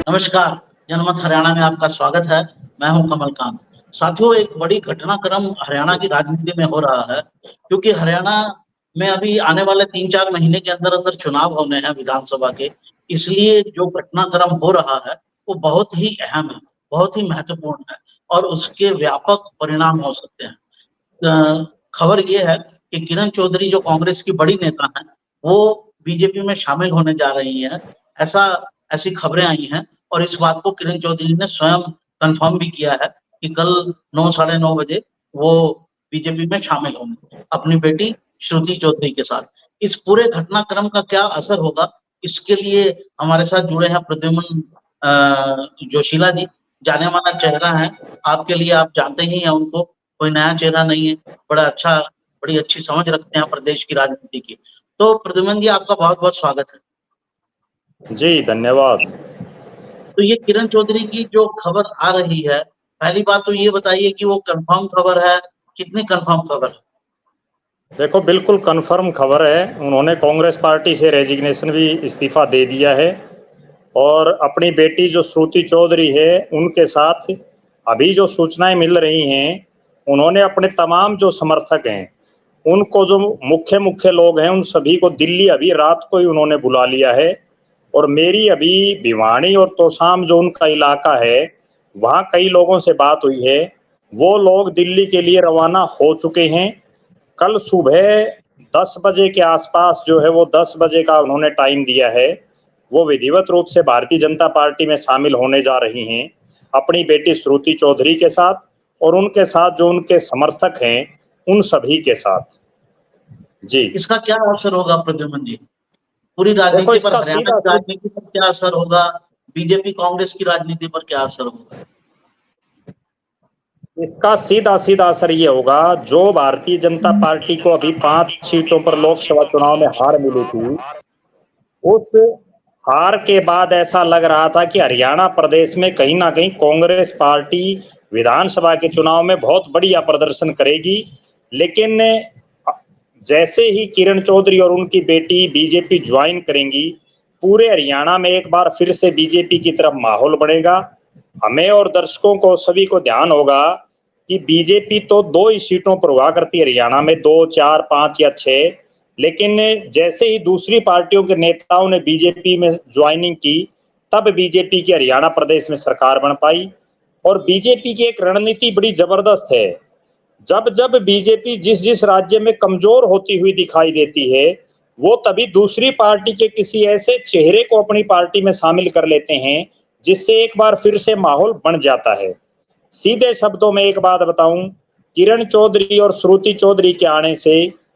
नमस्कार, जनमत हरियाणा में आपका स्वागत है। मैं हूं कमल कांत। साथियों, एक बड़ी घटनाक्रम हरियाणा की राजनीति में हो रहा है, क्योंकि हरियाणा में अभी आने वाले 3-4 महीने के अंदर-अंदर चुनाव होने हैं विधानसभा के। इसलिए जो घटनाक्रम हो रहा है, वो बहुत ही अहम है, बहुत ही महत्वपूर्ण है और उसके व्यापक परिणाम हो सकते हैं। खबर ये है कि किरण चौधरी जो कांग्रेस की बड़ी नेता हैं, वो बीजेपी में शामिल होने जा रही हैं। ऐसा ऐसी खबरें आई हैं और इस बात को किरण चौधरी ने स्वयं कन्फर्म भी किया है कि कल 9 साढ़े 9 बजे वो बीजेपी में शामिल होंगे, अपनी बेटी श्रुति चौधरी के साथ। इस पूरे घटनाक्रम का क्या असर होगा, इसके लिए हमारे साथ जुड़े हैं प्रद्युम्न जोशीला जी, जाने-माना चेहरा हैं। आपके लिए आप जानते ही हैं उनको, कोई नया चेहरा नहीं है। बड़ी अच्छी समझ रखते हैं प्रदेश की राजनीति की। तो प्रद्युम्न जी, आपका बहुत-बहुत स्वागत है। जी, धन्यवाद। तो ये किरण चौधरी की जो खबर आ रही है, पहली बात तो ये बताइए कि वो कन्फर्म खबर है, कितनी कन्फर्म खबर है? देखो, बिल्कुल कन्फर्म खबर है। उन्होंने कांग्रेस पार्टी से रेजिग्नेशन भी इस्तीफा दे दिया है और अपनी बेटी जो श्रुति चौधरी है, उनके साथ अभी जो सूचनाएं मिल रही हैं, उन्होंने अपने तमाम जो समर्थक हैं, उनको जो मुख्य लोग हैं, उन सभी को दिल्ली अभी रात को ही उन्होंने बुला लिया है। और मेरी अभी भिवानी और तोशाम जो उनका इलाका है, वहाँ कई लोगों से बात हुई है। वो लोग दिल्ली के लिए रवाना हो चुके हैं। कल सुबह 10 बजे के आसपास जो है वो 10 बजे का उन्होंने टाइम दिया है। वो विधिवत रूप से भारतीय जनता पार्टी में शामिल होने जा रही हैं, अपनी बेटी श्रुति चौधरी के साथ और उनके साथ जो उनके समर्थक हैं, उन सभी के साथ। जी। इसका क्या असर होगा प्रद्युम्न जी? पूरी देखो, राजनीति पर, इसका हरियाणा सीधा की राजनीति पर क्या असर होगा? बीजेपी कांग्रेस की राजनीति पर क्या असर होगा? सीधा असर ये होगा, जो भारतीय जनता पार्टी को अभी 5 सीटों पर लोकसभा चुनाव में हार मिली थी, उस हार के बाद ऐसा लग रहा था कि हरियाणा प्रदेश में कहीं ना कहीं कांग्रेस पार्टी विधानसभा के चुनाव में बहुत बढ़िया प्रदर्शन करेगी। लेकिन जैसे ही किरण चौधरी और उनकी बेटी बीजेपी ज्वाइन करेंगी, पूरे हरियाणा में एक बार फिर से बीजेपी की तरफ माहौल बढ़ेगा। हमें और दर्शकों को सभी को ध्यान होगा कि बीजेपी तो 2 ही सीटों पर हुआ करती है हरियाणा में, 2, 4, 5 या 6। लेकिन जैसे ही दूसरी पार्टियों के नेताओं ने बीजेपी में ज्वाइनिंग की, तब बीजेपी की हरियाणा प्रदेश में सरकार बन पाई। और बीजेपी की एक रणनीति बड़ी जबरदस्त है। जब जब बीजेपी जिस जिस राज्य में कमजोर होती हुई दिखाई देती है, वो तभी दूसरी पार्टी के किसी ऐसे चेहरे को अपनी पार्टी में शामिल कर लेते हैं, जिससे एक बार फिर से माहौल बन जाता है। सीधे शब्दों में एक बात बताऊं, किरण चौधरी और श्रुति चौधरी के आने से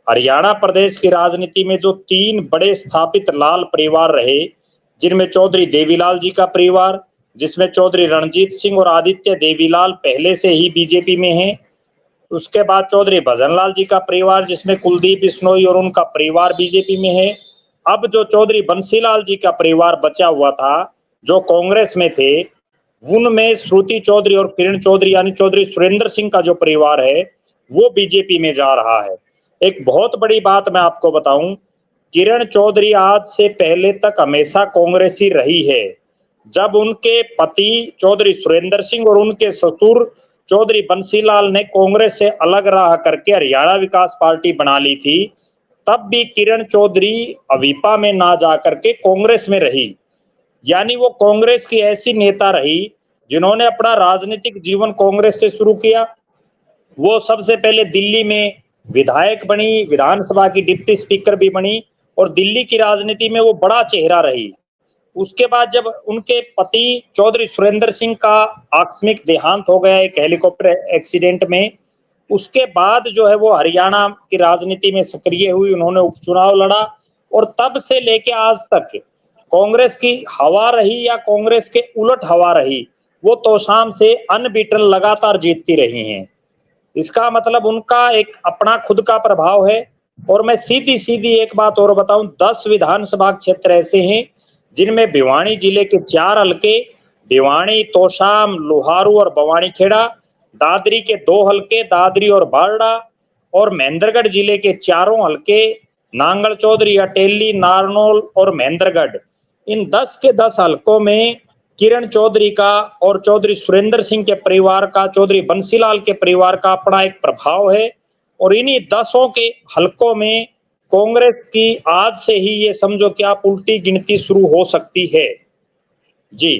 हरियाणा प्रदेश की राजनीति में जो 3 बड़े स्थापित लाल परिवार रहे, जिनमें चौधरी देवीलाल जी का परिवार, जिसमें चौधरी रणजीत सिंह और आदित्य देवीलाल पहले से ही बीजेपी में हैं, उसके बाद चौधरी भजनलाल जी का परिवार, जिसमें कुलदीप बिश्नोई और उनका परिवार बीजेपी में है। अब जो चौधरी बंसीलाल जी का परिवार बचा हुआ था, जो कांग्रेस में थे, उनमें श्रुति चौधरी और किरण चौधरी यानी चौधरी सुरेंद्र सिंह का जो परिवार है, वो बीजेपी में जा रहा है। एक बहुत बड़ी बात मैं आपको बताऊं, किरण चौधरी आज से पहले तक हमेशा कांग्रेसी रही है। जब उनके पति चौधरी सुरेंद्र सिंह और उनके ससुर चौधरी बंसीलाल ने कांग्रेस से अलग राह करके हरियाणा विकास पार्टी बना ली थी, तब भी किरण चौधरी अवीपा में ना जाकर के कांग्रेस में रही। यानी वो कांग्रेस की ऐसी नेता रही जिन्होंने अपना राजनीतिक जीवन कांग्रेस से शुरू किया। वो सबसे पहले दिल्ली में विधायक बनी, विधानसभा की डिप्टी स्पीकर भी बनी और दिल्ली की राजनीति में वो बड़ा चेहरा रही। उसके बाद जब उनके पति चौधरी सुरेंद्र सिंह का आकस्मिक देहांत हो गया एक हेलीकॉप्टर एक्सीडेंट में, उसके बाद जो है वो हरियाणा की राजनीति में सक्रिय हुई, उन्होंने उपचुनाव लड़ा और तब से लेके आज तक कांग्रेस की हवा रही या कांग्रेस के उलट हवा रही, वो तोशाम से अनबीटन लगातार जीतती रही हैं। इसका मतलब उनका एक अपना खुद का प्रभाव है। और मैं सीधी सीधी एक बात और बताऊं, 10 विधानसभा क्षेत्र ऐसे हैं जिनमें भिवानी जिले के 4 हलके, भिवानी, तोशाम, लोहारू और बवानीखेड़ा, दादरी के 2 हलके, दादरी और बारडा, और महेंद्रगढ़ जिले के 4 हलके, नांगल चौधरी, अटेली, नारनौल और महेंद्रगढ़। इन 10 के 10 हलकों में किरण चौधरी का और चौधरी सुरेंद्र सिंह के परिवार का, चौधरी बंसीलाल के परिवार का अपना एक प्रभाव है और इन्हीं 10 के हलकों में कांग्रेस की आज से ही ये समझो कि आप उल्टी गिनती शुरू हो सकती है। जी।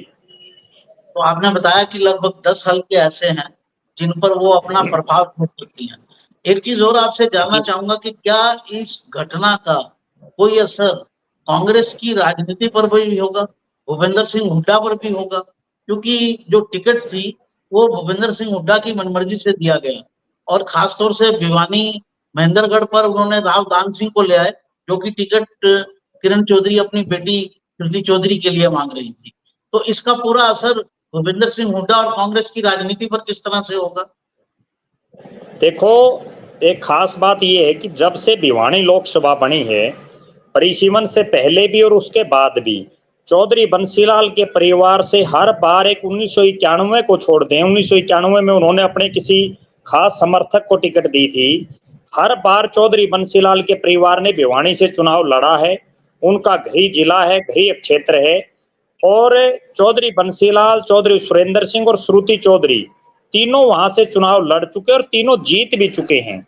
तो आपने बताया कि लगभग 10 हल्के ऐसे हैं जिन पर वो अपना प्रभाव छोड़ सकती हैं। एक चीज और आपसे जानना चाहूंगा कि क्या इस घटना का कोई असर कांग्रेस की राजनीति पर भी होगा, भूपेंद्र सिंह हुड्डा पर भी होगा? क्योंकि जो टिकट थी वो भूपेंद्र सिंह हुड्डा की मनमर्जी से दिया गया और खास तौर से भिवानी महेंद्रगढ़ पर उन्होंने राव दान सिंह को ले आए, जो कि टिकट किरण चौधरी अपनी बेटी कृति चौधरी के लिए मांग रही थी। तो इसका पूरा असर भूपेंद्र सिंह हुड्डा और कांग्रेस की राजनीति पर किस तरह से होगा? देखो, एक खास बात यह है कि जब से भिवानी लोकसभा बनी है, परिसीमन से पहले भी और उसके बाद भी चौधरी बंसीलाल के परिवार से हर बार एक 1991 को छोड़ दें, 1991 में उन्होंने अपने किसी खास समर्थक को टिकट दी थी। हर बार चौधरी बंसीलाल के परिवार ने भिवानी से चुनाव लड़ा है, उनका गृह जिला है, गृह क्षेत्र है और चौधरी बंसीलाल, चौधरी सुरेंद्र सिंह और श्रुति चौधरी तीनों वहां से चुनाव लड़ चुके और तीनों जीत भी चुके हैं।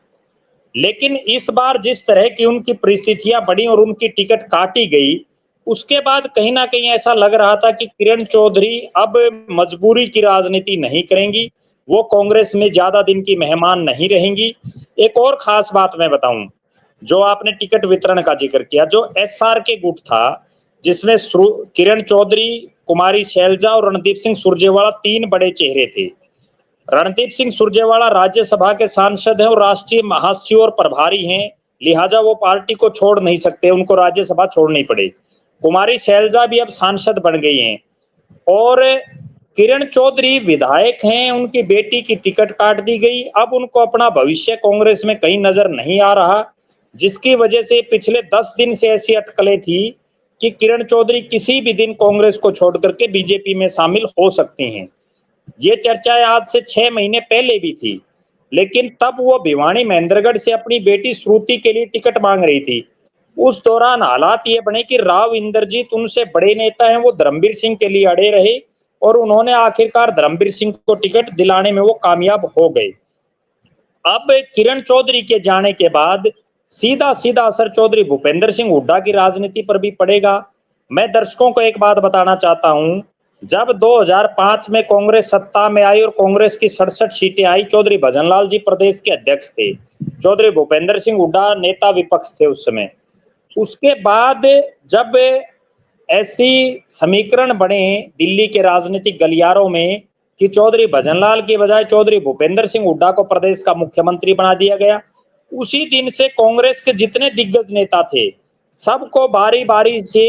लेकिन इस बार जिस तरह की उनकी परिस्थितियां बढ़ी और उनकी टिकट काटी गई, उसके बाद कहीं ना कहीं ऐसा लग रहा था कि किरण चौधरी अब मजबूरी की राजनीति नहीं करेंगी, वो कांग्रेस में ज्यादा दिन की मेहमान नहीं रहेंगी। एक और खास बात मैं बताऊं, जो आपने टिकट वितरण का जिक्र किया, जो एसआर के गुट था जिसमें किरण चौधरी, कुमारी शैलजा और रणदीप सिंह सुरजेवाला 3 बड़े चेहरे थे। रणदीप सिंह सुरजेवाला राज्यसभा के सांसद हैं और राष्ट्रीय महासचिव और प्रभारी हैं, लिहाजा वो पार्टी को छोड़ नहीं सकते, उनको राज्यसभा छोड़नी पड़े। कुमारी शैलजा भी अब सांसद बन गई हैं और किरण चौधरी विधायक हैं, उनकी बेटी की टिकट काट दी गई। अब उनको अपना भविष्य कांग्रेस में कहीं नजर नहीं आ रहा, जिसकी वजह से पिछले 10 दिन से ऐसी अटकलें थी कि किरण चौधरी किसी भी दिन कांग्रेस को छोड़ करके बीजेपी में शामिल हो सकती हैं। ये चर्चाएं आज से 6 महीने पहले भी थी, लेकिन तब वो भिवानी महेंद्रगढ़ से अपनी बेटी श्रुति के लिए टिकट मांग रही थी। उस दौरान हालात ये बने कि राव इंद्रजीत, उनसे बड़े नेता हैं, वो धर्मवीर सिंह के लिए अड़े रहे और उन्होंने आखिरकार धर्मवीर सिंह को टिकट दिलाने में वो कामयाब हो गए। अब किरण चौधरी के जाने के बाद सीधा सीधा असर चौधरी भूपेंद्र सिंह हुड्डा की राजनीति पर भी पड़ेगा। मैं दर्शकों को एक बात बताना चाहता हूं, जब 2005 में कांग्रेस सत्ता में आई और कांग्रेस की 67 सीटें आई, चौधरी भजनलाल जी प्रदेश के अध्यक्ष थे, चौधरी भूपेंद्र सिंह हुड्डा नेता विपक्ष थे उस समय। उसके बाद जब ऐसी समीकरण बने दिल्ली के राजनीतिक गलियारों में कि चौधरी भजनलाल के बजाय चौधरी भूपेंद्र सिंह हुड्डा को प्रदेश का मुख्यमंत्री बना दिया गया, उसी दिन से कांग्रेस के जितने दिग्गज नेता थे सबको बारी बारी से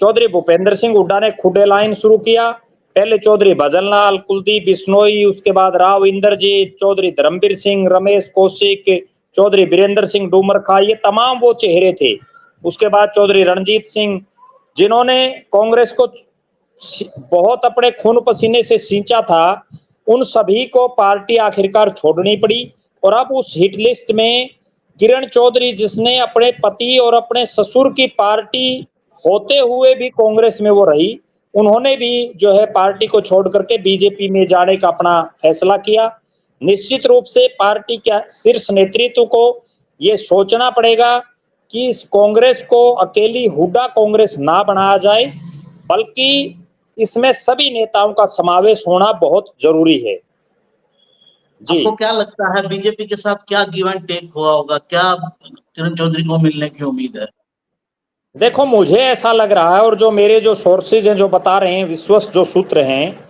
चौधरी भूपेंद्र सिंह हुड्डा ने खुडे लाइन शुरू किया। पहले चौधरी भजनलाल, कुलदीप बिश्नोई, उसके बाद राव इंद्रजीत, चौधरी धर्मवीर सिंह, रमेश कौशिक, चौधरी वीरेंद्र सिंह डूमरखा, ये तमाम वो चेहरे थे। उसके बाद चौधरी रणजीत सिंह, जिन्होंने कांग्रेस को बहुत अपने खून पसीने से सींचा था, उन सभी को पार्टी आखिरकार छोड़नी पड़ी। और अब उस हिट लिस्ट में किरण चौधरी, जिसने अपने पति और अपने ससुर की पार्टी होते हुए भी कांग्रेस में वो रही, उन्होंने भी जो है पार्टी को छोड़ करके बीजेपी में जाने का अपना फैसला किया। निश्चित रूप से पार्टी के शीर्ष नेतृत्व को ये सोचना पड़ेगा कि इस कांग्रेस को अकेली हुड्डा कांग्रेस ना बनाया जाए, बल्कि इसमें सभी नेताओं का समावेश होना बहुत जरूरी है। जी, आपको क्या लगता है बीजेपी के साथ क्या गिव एंड टेक हुआ होगा? क्या किरण चौधरी को मिलने की उम्मीद है? देखो, मुझे ऐसा लग रहा है और जो मेरे जो सोर्सेज हैं जो बता रहे हैं, विश्वस्त जो सूत्र हैं,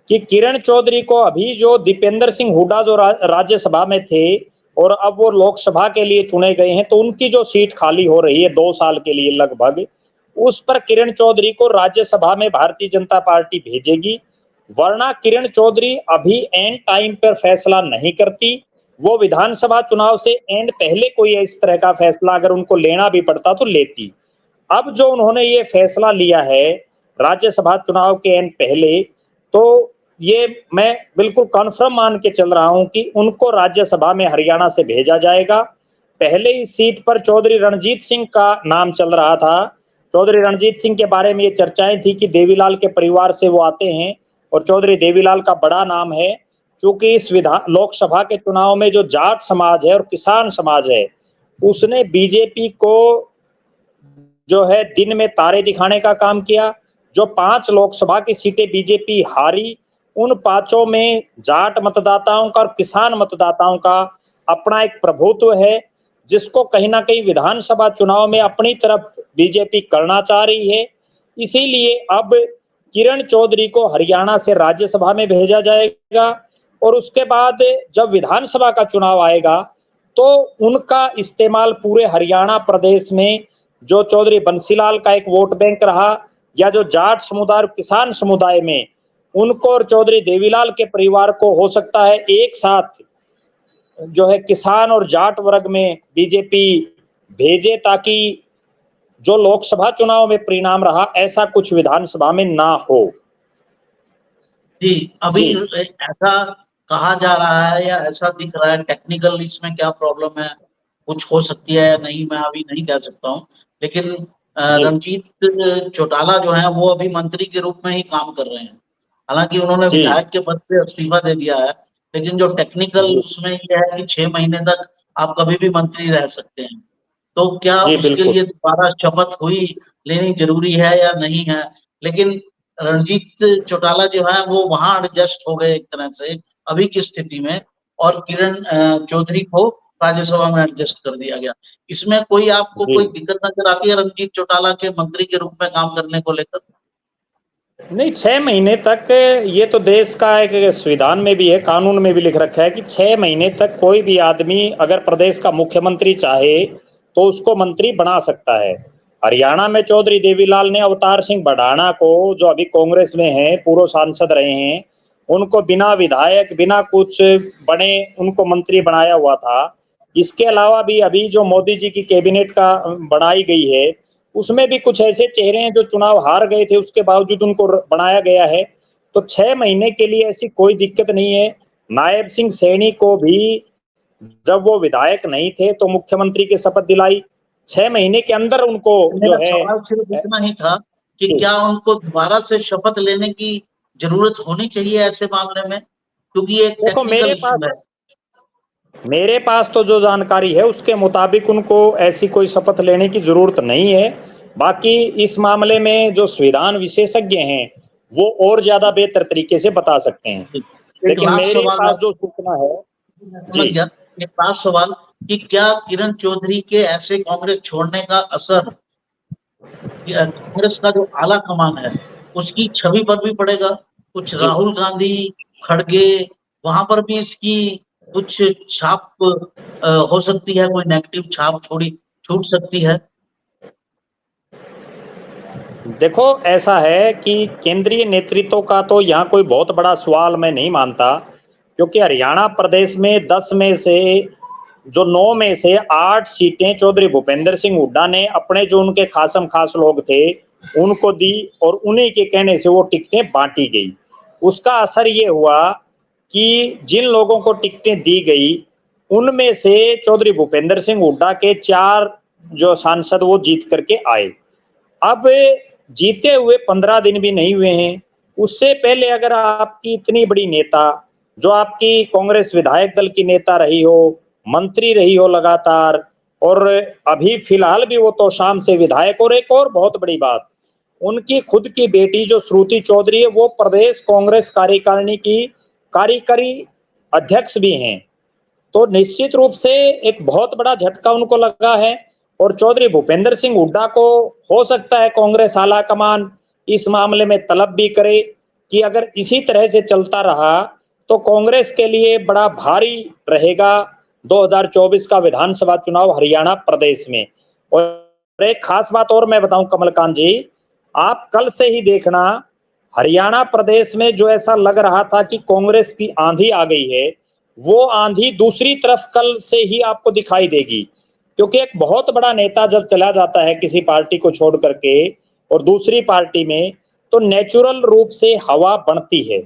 कि किरण चौधरी को अभी जो दीपेंद्र सिंह हुड्डा जो राज्यसभा में थे और अब वो लोकसभा के लिए चुने गए हैं, तो उनकी जो सीट खाली हो रही है 2 साल के लिए लगभग, उस पर किरण चौधरी को राज्यसभा में भारतीय जनता पार्टी भेजेगी। वरना किरण चौधरी अभी एंड टाइम पर फैसला नहीं करती, वो विधानसभा चुनाव से एंड पहले कोई इस तरह का फैसला अगर उनको लेना भी पड़ता तो लेती। अब जो उन्होंने ये फैसला लिया है राज्यसभा चुनाव के एंड पहले, तो ये मैं बिल्कुल कन्फर्म मान के चल रहा हूं कि उनको राज्यसभा में हरियाणा से भेजा जाएगा। पहले इस सीट पर चौधरी रणजीत सिंह का नाम चल रहा था, चौधरी रणजीत सिंह के बारे में ये चर्चाएं थी कि देवीलाल के परिवार से वो आते हैं और चौधरी देवीलाल का बड़ा नाम है, क्योंकि इस लोकसभा के चुनाव में जो जाट समाज है और किसान समाज है, उसने बीजेपी को जो है दिन में तारे दिखाने का काम किया। जो 5 लोकसभा की सीटें बीजेपी हारी, उन 5 में जाट मतदाताओं का और किसान मतदाताओं का अपना एक प्रभुत्व है, जिसको कहीं ना कहीं विधानसभा चुनाव में अपनी तरफ बीजेपी करना चाह रही है। इसीलिए अब किरण चौधरी को हरियाणा से राज्यसभा में भेजा जाएगा और उसके बाद जब विधानसभा का चुनाव आएगा तो उनका इस्तेमाल पूरे हरियाणा प्रदेश में जो चौधरी बंसीलाल का एक वोट बैंक रहा, या जो जाट समुदाय और किसान समुदाय में उनको और चौधरी देवीलाल के परिवार को हो सकता है एक साथ जो है किसान और जाट वर्ग में बीजेपी भेजे, ताकि जो लोकसभा चुनाव में परिणाम रहा ऐसा कुछ विधानसभा में ना हो। जी, अभी ऐसा कहा जा रहा है या ऐसा दिख रहा है, टेक्निकल इसमें क्या प्रॉब्लम है, कुछ हो सकती है या नहीं, मैं अभी नहीं कह सकता हूँ। लेकिन रणजीत चौटाला जो है वो अभी मंत्री के रूप में ही काम कर रहे हैं। हालांकि उन्होंने विधायक के पद से इस्तीफा दे दिया है, लेकिन जो टेक्निकल उसमें ये है कि 6 महीने तक आप कभी भी मंत्री रह सकते हैं। तो क्या उसके लिए दोबारा शपथ हुई लेनी जरूरी है या नहीं है? लेकिन रणजीत चौटाला जो है वो वहां एडजस्ट हो गए एक तरह से अभी की स्थिति में, और किरण चौधरी को राज्यसभा में एडजस्ट कर दिया गया। इसमें कोई आपको कोई दिक्कत नजर आती है रणजीत चौटाला के मंत्री के रूप में काम करने को लेकर? नहीं, 6 महीने तक ये तो देश का एक संविधान में भी है, कानून में भी लिख रखा है कि 6 महीने तक कोई भी आदमी अगर प्रदेश का मुख्यमंत्री चाहे तो उसको मंत्री बना सकता है। हरियाणा में चौधरी देवीलाल ने अवतार सिंह भडाना को, जो अभी कांग्रेस में है, पूर्व सांसद रहे हैं, उनको बिना विधायक बिना कुछ बने उनको मंत्री बनाया हुआ था। इसके अलावा भी अभी जो मोदी जी की कैबिनेट का बनाई गई है उसमें भी कुछ ऐसे चेहरे हैं जो चुनाव हार गए थे, उसके बावजूद उनको बनाया गया है। तो 6 महीने के लिए ऐसी कोई दिक्कत नहीं है। नायब सिंह सैनी को भी जब वो विधायक नहीं थे तो मुख्यमंत्री की शपथ दिलाई, 6 महीने के अंदर उनको जो है। सवाल सिर्फ इतना ही था कि क्या उनको दोबारा से शपथ लेने की जरूरत होनी चाहिए ऐसे मामले में, क्योंकि एक देखो मेरे पास तो जो जानकारी है उसके मुताबिक उनको ऐसी कोई शपथ लेने की जरूरत नहीं है। बाकी इस मामले में जो संविधान विशेषज्ञ हैं वो और ज्यादा बेहतर तरीके से बता सकते हैं, लेकिन मेरे पास जो सूचना है एक लास्ट सवाल कि क्या किरण चौधरी के ऐसे कांग्रेस छोड़ने का असर कांग्रेस का जो आला कमान है उसकी छवि पर भी पड़ेगा? कुछ राहुल गांधी, खड़गे, वहां पर भी इसकी कुछ छाप हो सकती है, कोई नेगेटिव छाप छूट सकती है? देखो ऐसा है कि केंद्रीय नेतृत्व का तो यहाँ कोई बहुत बड़ा सवाल मैं नहीं मानता, क्योंकि हरियाणा प्रदेश में 10 में से जो 9 में से 8 सीटें चौधरी भूपेंद्र सिंह हुड्डा ने अपने जो उनके खासम खास लोग थे उनको दी और उन्हीं के कहने से वो टिकटें बांटी गई। उसका असर ये हुआ कि जिन लोगों को टिकटें दी गई उनमें से चौधरी भूपेंद्र सिंह हुड्डा के 4 जो सांसद वो जीत करके आए। अब जीते हुए 15 दिन भी नहीं हुए हैं, उससे पहले अगर आपकी इतनी बड़ी नेता जो आपकी कांग्रेस विधायक दल की नेता रही हो, मंत्री रही हो लगातार, और अभी फिलहाल भी वो तो शाम से विधायक, और एक और बहुत बड़ी बात, उनकी खुद की बेटी जो श्रुति चौधरी है वो प्रदेश कांग्रेस कार्यकारिणी की कार्यकारी अध्यक्ष भी हैं। तो निश्चित रूप से एक बहुत बड़ा झटका उनको लगा है। और चौधरी भूपेंद्र सिंह हुड्डा को हो सकता है कांग्रेस आला कमान इस मामले में तलब भी करे कि अगर इसी तरह से चलता रहा तो कांग्रेस के लिए बड़ा भारी रहेगा 2024 का विधानसभा चुनाव हरियाणा प्रदेश में। और एक खास बात और मैं बताऊं कमलकांत जी, आप कल से ही देखना हरियाणा प्रदेश में जो ऐसा लग रहा था कि कांग्रेस की आंधी आ गई है, वो आंधी दूसरी तरफ कल से ही आपको दिखाई देगी। क्योंकि एक बहुत बड़ा नेता जब चला जाता है किसी पार्टी को छोड़ करके और दूसरी पार्टी में, तो नेचुरल रूप से हवा बढ़ती है।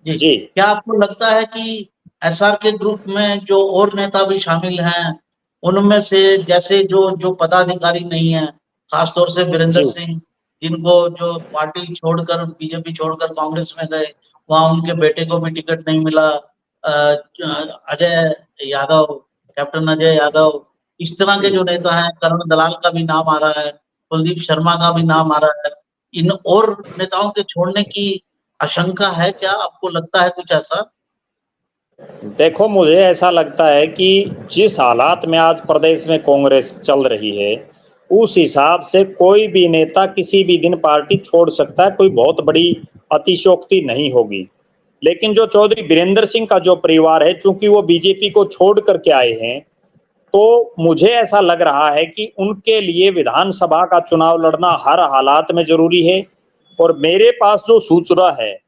जी, क्या आपको लगता है कि एसआर के ग्रुप में जो और नेता भी शामिल हैं उनमें से, जैसे जो पदाधिकारी नहीं है, खासतौर से वीरेंद्र जी सिंह, जिनको जो पार्टी छोड़कर बीजेपी छोड़कर कांग्रेस में गए, वहाँ उनके बेटे को भी टिकट नहीं मिला। अजय यादव, कैप्टन अजय यादव, इस तरह के जो नेता हैं, करण दलाल का भी नाम आ रहा है, कुलदीप शर्मा का भी नाम आ रहा है। इन और नेताओं के छोड़ने की आशंका है क्या? आपको लगता है कुछ ऐसा? देखो, मुझे ऐसा लगता है कि जिस हालात में आज प्रदेश में कांग्रेस चल रही है, उस हिसाब से कोई भी नेता किसी भी दिन पार्टी छोड़ सकता है, कोई बहुत बड़ी अतिशयोक्ति नहीं होगी। लेकिन जो चौधरी वीरेंद्र सिंह का जो परिवार है, चूंकि वो बीजेपी को छोड़ करके आए हैं, तो मुझे ऐसा लग रहा है कि उनके लिए विधानसभा का चुनाव लड़ना हर हालात में जरूरी है। और मेरे पास जो सूचना है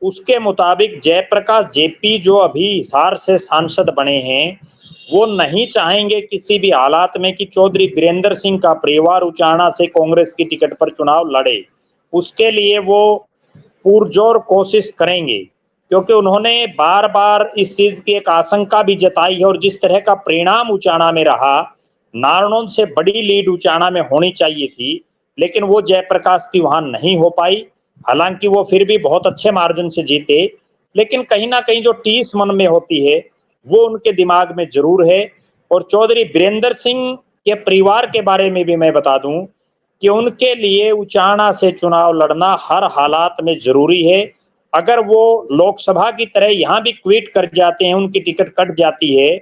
उसके मुताबिक जयप्रकाश जेपी जो अभी हिसार से सांसद बने हैं, वो नहीं चाहेंगे किसी भी हालात में कि चौधरी वीरेंद्र सिंह का परिवार उचाना से कांग्रेस की टिकट पर चुनाव लड़े। उसके लिए वो पुरजोर कोशिश करेंगे, क्योंकि उन्होंने बार बार इस चीज की एक आशंका भी जताई है। और जिस तरह का परिणाम उचाना में रहा, नारनौंद से बड़ी लीड उचाना में होनी चाहिए थी, लेकिन वो जयप्रकाश की वहां नहीं हो पाई। हालांकि वो फिर भी बहुत अच्छे मार्जिन से जीते, लेकिन कहीं ना कहीं जो टीस मन में होती है वो उनके दिमाग में जरूर है। और चौधरी वीरेंद्र सिंह के परिवार के बारे में भी मैं बता दूं कि उनके लिए उचाना से चुनाव लड़ना हर हालात में जरूरी है। अगर वो लोकसभा की तरह यहाँ भी क्विट कर जाते हैं, उनकी टिकट कट जाती है,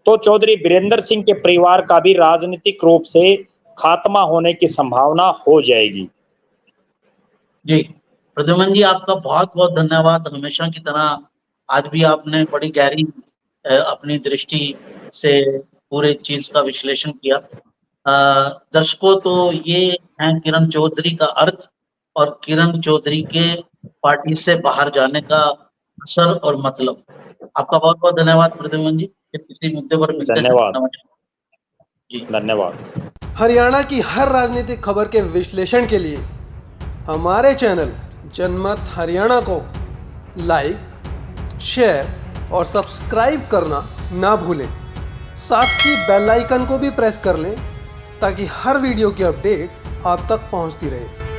तो चौधरी वीरेंद्र सिंह के परिवार का भी राजनीतिक रूप से खात्मा होने की संभावना हो जाएगी। जी, प्रद्युमन जी, आपका बहुत-बहुत धन्यवाद। हमेशा की तरह आज भी आपने बड़ी गहरी अपनी दृष्टि से पूरे चीज़ का विश्लेषण किया। दर्शकों, तो ये हैं किरण चौधरी का अर्थ और किरण चौधरी के पार्टी से बाहर जाने का असर और मतलब। आपका बहुत-बहुत धन्यवाद प्रद्युमन जी। फिर किसी मुद्दे पर मिलते हैं। धन्यवाद। नमस्कार। जी। धन्यवाद। हरियाणा की हर राजनीतिक खबर के विश्लेषण के लिए हमारे चैनल जनमत हरियाणा को लाइक, शेयर और सब्सक्राइब करना ना भूलें। साथ ही बेल आइकन को भी प्रेस कर लें ताकि हर वीडियो की अपडेट आप तक पहुंचती रहे।